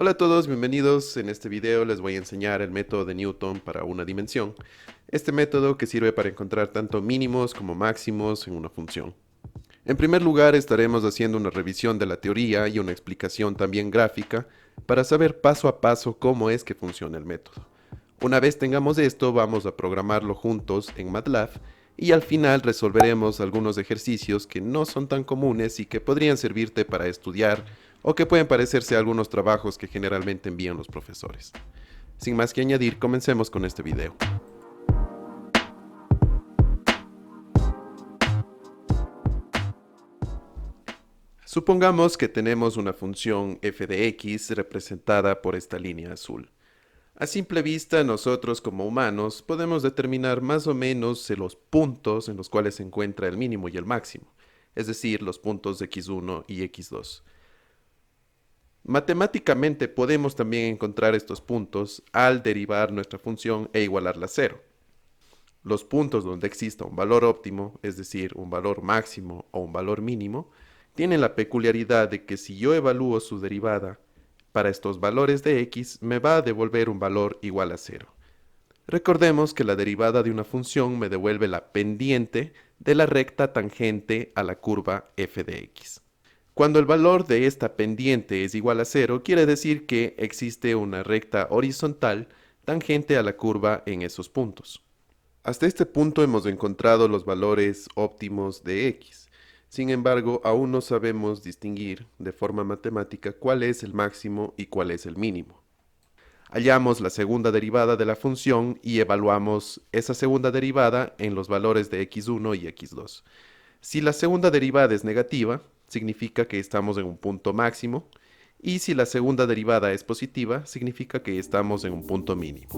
Hola a todos, bienvenidos. En este video les voy a enseñar el método de Newton para una dimensión. Este método que sirve para encontrar tanto mínimos como máximos en una función. En primer lugar, estaremos haciendo una revisión de la teoría y una explicación también gráfica para saber paso a paso cómo es que funciona el método. Una vez tengamos esto, vamos a programarlo juntos en MATLAB y al final resolveremos algunos ejercicios que no son tan comunes y que podrían servirte para estudiar o que pueden parecerse a algunos trabajos que generalmente envían los profesores. Sin más que añadir, comencemos con este video. Supongamos que tenemos una función f de x representada por esta línea azul. A simple vista, nosotros como humanos podemos determinar más o menos los puntos en los cuales se encuentra el mínimo y el máximo, es decir, los puntos x1 y x2. Matemáticamente podemos también encontrar estos puntos al derivar nuestra función e igualarla a cero. Los puntos donde exista un valor óptimo, es decir, un valor máximo o un valor mínimo, tienen la peculiaridad de que si yo evalúo su derivada para estos valores de x, me va a devolver un valor igual a cero. Recordemos que la derivada de una función me devuelve la pendiente de la recta tangente a la curva f de x. Cuando el valor de esta pendiente es igual a cero, quiere decir que existe una recta horizontal tangente a la curva en esos puntos. Hasta este punto hemos encontrado los valores óptimos de x. Sin embargo, aún no sabemos distinguir de forma matemática cuál es el máximo y cuál es el mínimo. Hallamos la segunda derivada de la función y evaluamos esa segunda derivada en los valores de x1 y x2. Si la segunda derivada es negativa, significa que estamos en un punto máximo, y si la segunda derivada es positiva, significa que estamos en un punto mínimo.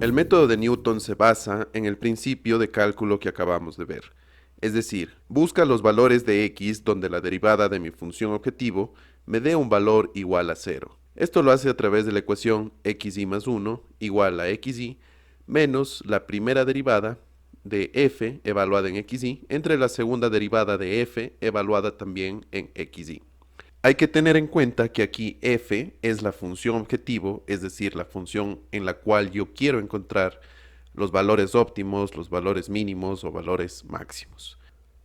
El método de Newton se basa en el principio de cálculo que acabamos de ver. Es decir, busca los valores de x donde la derivada de mi función objetivo me dé un valor igual a cero. Esto lo hace a través de la ecuación xy más 1 igual a xy menos la primera derivada de f evaluada en xy entre la segunda derivada de f evaluada también en xy. Hay que tener en cuenta que aquí f es la función objetivo, es decir, la función en la cual yo quiero encontrar los valores óptimos, los valores mínimos o valores máximos.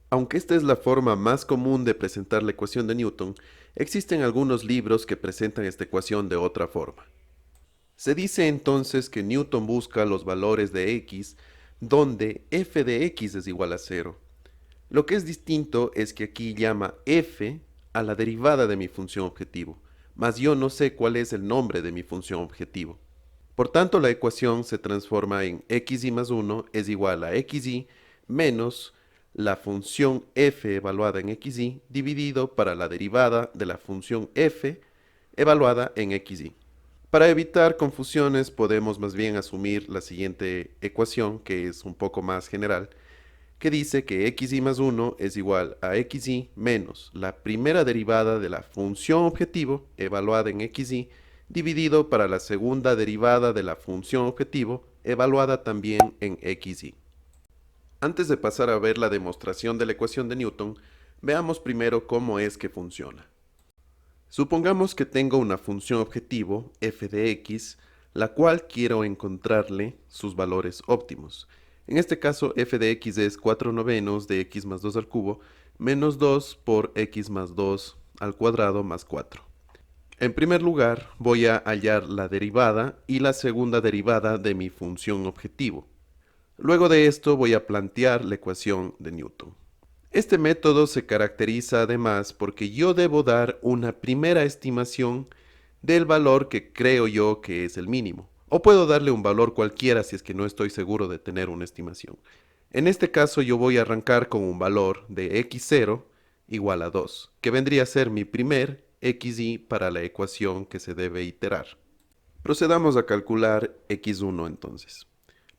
Aunque esta es la forma más común de presentar la ecuación de Newton, existen algunos libros que presentan esta ecuación de otra forma. Se dice entonces que Newton busca los valores de x donde f de x es igual a cero. Lo que es distinto es que aquí llama f a la derivada de mi función objetivo, mas yo no sé cuál es el nombre de mi función objetivo. Por tanto, la ecuación se transforma en xy más 1 es igual a xy menos la función f evaluada en xy dividido para la derivada de la función f evaluada en xy. Para evitar confusiones podemos más bien asumir la siguiente ecuación, que es un poco más general, que dice que xy más 1 es igual a xy menos la primera derivada de la función objetivo evaluada en xy dividido para la segunda derivada de la función objetivo evaluada también en xy. Antes de pasar a ver la demostración de la ecuación de Newton, veamos primero cómo es que funciona. Supongamos que tengo una función objetivo, f de x, la cual quiero encontrarle sus valores óptimos. En este caso, f de x es 4/9 de x más 2 al cubo, menos 2 por x más 2 al cuadrado más 4. En primer lugar, voy a hallar la derivada y la segunda derivada de mi función objetivo. Luego de esto voy a plantear la ecuación de Newton. Este método se caracteriza además porque yo debo dar una primera estimación del valor que creo yo que es el mínimo. O puedo darle un valor cualquiera si es que no estoy seguro de tener una estimación. En este caso yo voy a arrancar con un valor de x0 igual a 2, que vendría a ser mi primer xy para la ecuación que se debe iterar. Procedamos a calcular x1 entonces.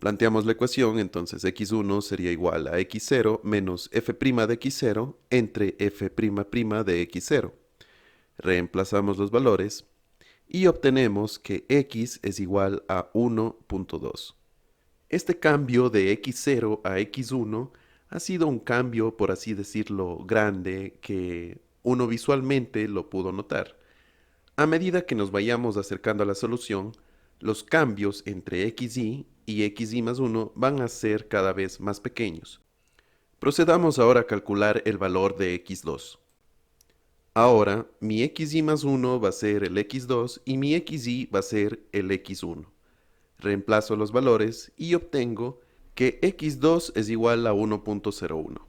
Planteamos la ecuación, entonces x1 sería igual a x0 menos f' de x0 entre f' de x0. Reemplazamos los valores y obtenemos que x es igual a 1.2. Este cambio de x0 a x1 ha sido un cambio, por así decirlo, grande que uno visualmente lo pudo notar. A medida que nos vayamos acercando a la solución, los cambios entre xy y xy más 1 van a ser cada vez más pequeños. Procedamos ahora a calcular el valor de x2. Ahora, mi xy más 1 va a ser el x2 y mi xy va a ser el x1. Reemplazo los valores y obtengo que x2 es igual a 1.01.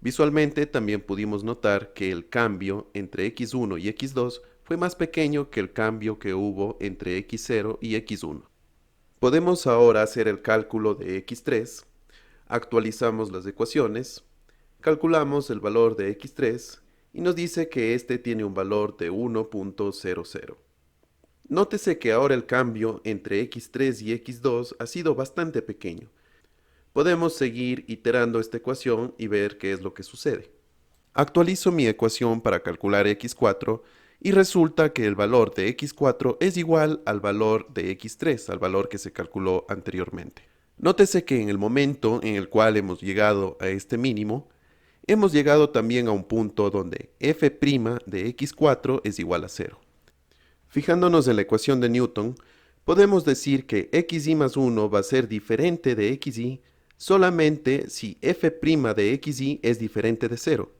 Visualmente también pudimos notar que el cambio entre x1 y x2 fue más pequeño que el cambio que hubo entre x0 y x1. Podemos ahora hacer el cálculo de x3, actualizamos las ecuaciones, calculamos el valor de x3 y nos dice que este tiene un valor de 1.00. Nótese que ahora el cambio entre x3 y x2 ha sido bastante pequeño. Podemos seguir iterando esta ecuación y ver qué es lo que sucede. Actualizo mi ecuación para calcular x4 y resulta que el valor de x4 es igual al valor de x3, al valor que se calculó anteriormente. Nótese que en el momento en el cual hemos llegado a este mínimo, hemos llegado también a un punto donde f' de x4 es igual a 0. Fijándonos en la ecuación de Newton, podemos decir que xy más 1 va a ser diferente de xy solamente si f' de xy es diferente de 0.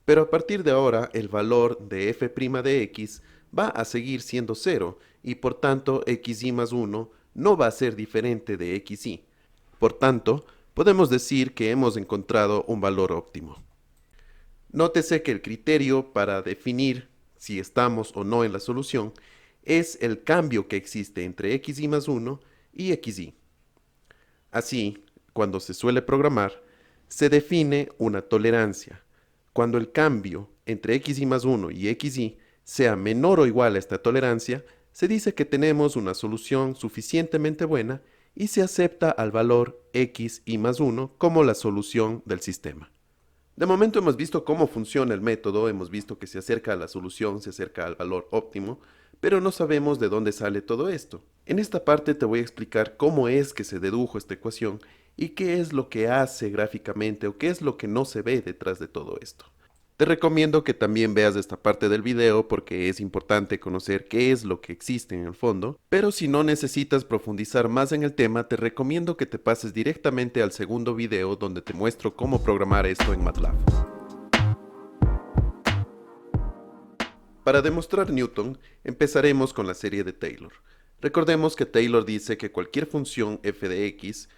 Pero a partir de ahora, el valor de f' de x va a seguir siendo 0 y por tanto xy más 1 no va a ser diferente de xy. Por tanto, podemos decir que hemos encontrado un valor óptimo. Nótese que el criterio para definir si estamos o no en la solución es el cambio que existe entre xy más 1 y xy. Así, cuando se suele programar, se define una tolerancia. Cuando el cambio entre xy más 1 y xy sea menor o igual a esta tolerancia, se dice que tenemos una solución suficientemente buena y se acepta al valor xy más 1 como la solución del sistema. De momento hemos visto cómo funciona el método, hemos visto que se acerca a la solución, se acerca al valor óptimo, pero no sabemos de dónde sale todo esto. En esta parte te voy a explicar cómo es que se dedujo esta ecuación y qué es lo que hace gráficamente o qué es lo que no se ve detrás de todo esto. Te recomiendo que también veas esta parte del video porque es importante conocer qué es lo que existe en el fondo, pero si no necesitas profundizar más en el tema, te recomiendo que te pases directamente al segundo video donde te muestro cómo programar esto en MATLAB. Para demostrar Newton, empezaremos con la serie de Taylor. Recordemos que Taylor dice que cualquier función f de x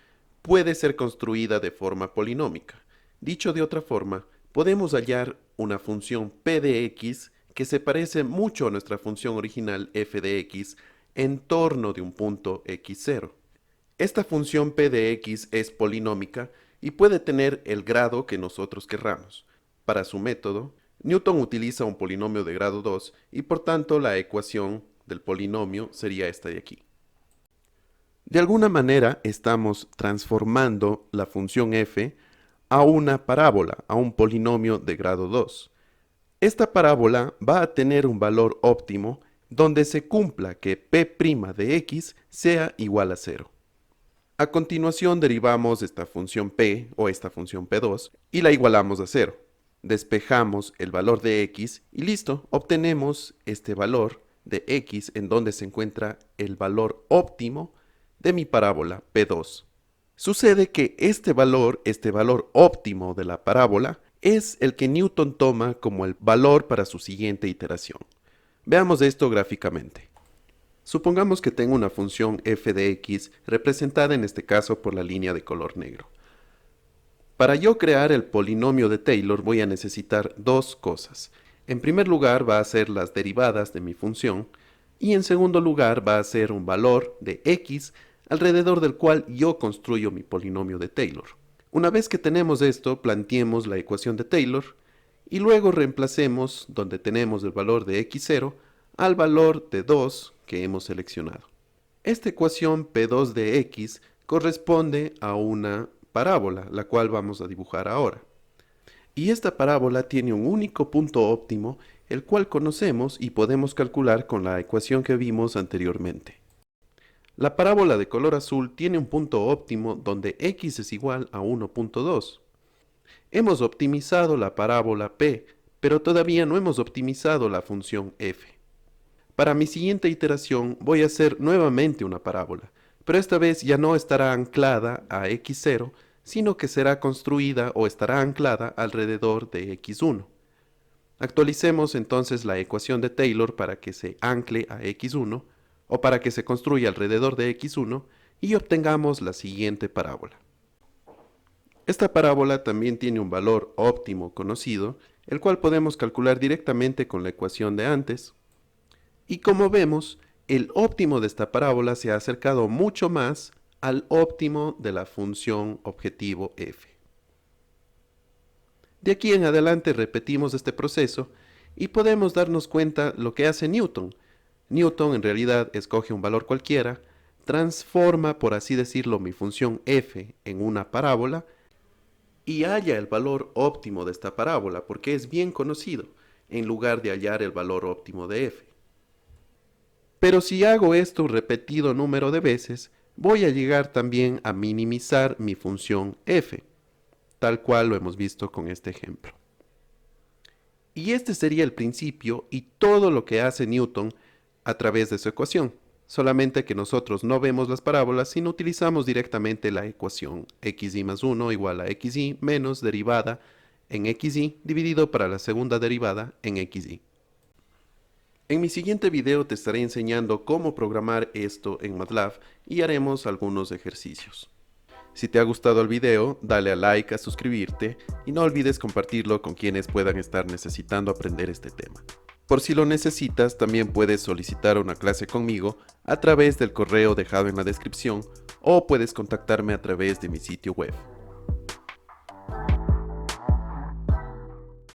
puede ser construida de forma polinómica. Dicho de otra forma, podemos hallar una función p de x que se parece mucho a nuestra función original f de x en torno de un punto x0. Esta función p de x es polinómica y puede tener el grado que nosotros querramos. Para su método, Newton utiliza un polinomio de grado 2 y por tanto la ecuación del polinomio sería esta de aquí. De alguna manera estamos transformando la función f a una parábola, a un polinomio de grado 2. Esta parábola va a tener un valor óptimo donde se cumpla que p' de x sea igual a 0. A continuación derivamos esta función p o esta función p2 y la igualamos a 0. Despejamos el valor de x y listo, obtenemos este valor de x en donde se encuentra el valor óptimo de mi parábola p2. Sucede que este valor óptimo de la parábola, es el que Newton toma como el valor para su siguiente iteración. Veamos esto gráficamente. Supongamos que tengo una función f de x representada en este caso por la línea de color negro. Para yo crear el polinomio de Taylor voy a necesitar dos cosas. En primer lugar va a ser las derivadas de mi función y en segundo lugar va a ser un valor de x alrededor del cual yo construyo mi polinomio de Taylor. Una vez que tenemos esto, planteemos la ecuación de Taylor y luego reemplacemos donde tenemos el valor de x0 al valor de 2 que hemos seleccionado. Esta ecuación p2 de x corresponde a una parábola, la cual vamos a dibujar ahora. Y esta parábola tiene un único punto óptimo, el cual conocemos y podemos calcular con la ecuación que vimos anteriormente. La parábola de color azul tiene un punto óptimo donde x es igual a 1.2. Hemos optimizado la parábola P, pero todavía no hemos optimizado la función f. Para mi siguiente iteración voy a hacer nuevamente una parábola, pero esta vez ya no estará anclada a x0, sino que será construida o estará anclada alrededor de x1. Actualicemos entonces la ecuación de Taylor para que se ancle a x1 o para que se construya alrededor de x1 y obtengamos la siguiente parábola. Esta parábola también tiene un valor óptimo conocido, el cual podemos calcular directamente con la ecuación de antes. Y como vemos, el óptimo de esta parábola se ha acercado mucho más al óptimo de la función objetivo f. De aquí en adelante repetimos este proceso y podemos darnos cuenta lo que hace Newton. Newton en realidad escoge un valor cualquiera, transforma, por así decirlo, mi función f en una parábola y halla el valor óptimo de esta parábola porque es bien conocido, en lugar de hallar el valor óptimo de f. Pero si hago esto repetido número de veces, voy a llegar también a minimizar mi función f, tal cual lo hemos visto con este ejemplo. Y este sería el principio y todo lo que hace Newton a través de su ecuación, solamente que nosotros no vemos las parábolas, sino utilizamos directamente la ecuación xy más 1 igual a xy menos derivada en xy dividido para la segunda derivada en xy. En mi siguiente video te estaré enseñando cómo programar esto en MATLAB y haremos algunos ejercicios. Si te ha gustado el video, dale a like, a suscribirte y no olvides compartirlo con quienes puedan estar necesitando aprender este tema. Por si lo necesitas, también puedes solicitar una clase conmigo a través del correo dejado en la descripción o puedes contactarme a través de mi sitio web.